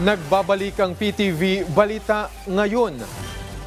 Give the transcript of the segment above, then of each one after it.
Nagbabalik ang PTV Balita Ngayon.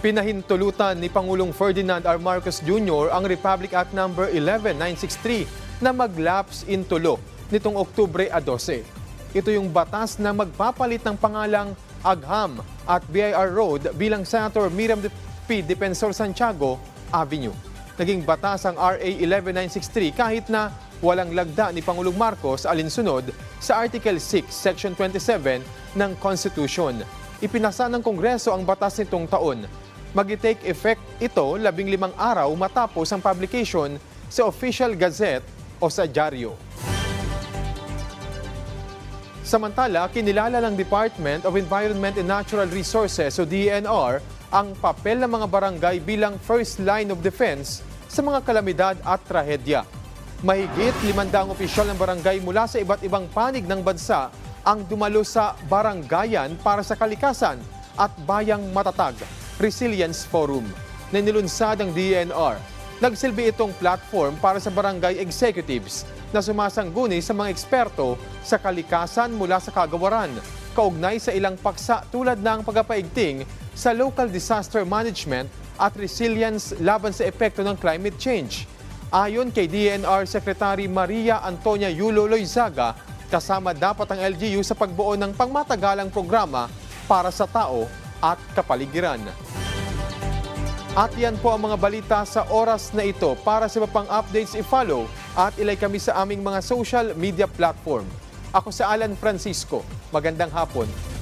Pinahintulutan ni Pangulong Ferdinand R. Marcos Jr. ang Republic Act No. 11963 na mag-lapse in tulo nitong Oktubre 12. Ito yung batas na magpapalit ng pangalang Agham at BIR Road bilang Senator Miriam P. Defensor Santiago Avenue. Naging batas ang RA 11963 kahit na walang lagda ni Pangulong Marcos alinsunod sa Article 6, Section 27 ng Constitution. Ipinasa ng Kongreso ang batas nitong taon. Mag-take effect ito 15 araw matapos ang publication sa Official Gazette o sa dyaryo. Samantala, kinilala ng Department of Environment and Natural Resources o DENR ang papel ng mga barangay bilang first line of defense sa mga kalamidad at trahedya. Mahigit 500 opisyal ng barangay mula sa iba't ibang panig ng bansa ang dumalo sa Barangayan para sa Kalikasan at Bayang Matatag Resilience Forum na nilunsad ng DENR. Nagsilbi itong platform para sa barangay executives na sumasangguni sa mga eksperto sa kalikasan mula sa kagawaran, kaugnay sa ilang paksa tulad ng pagpapaigting sa local disaster management at resilience laban sa epekto ng climate change. Ayon kay DENR Secretary Maria Antonia Yulo Loizaga, kasama dapat ang LGU sa pagbuo ng pangmatagalang programa para sa tao at kapaligiran. At yan po ang mga balita sa oras na ito. Para sa iba pang updates, i-follow at ilike kami sa aming mga social media platform. Ako si Alan Francisco. Magandang hapon.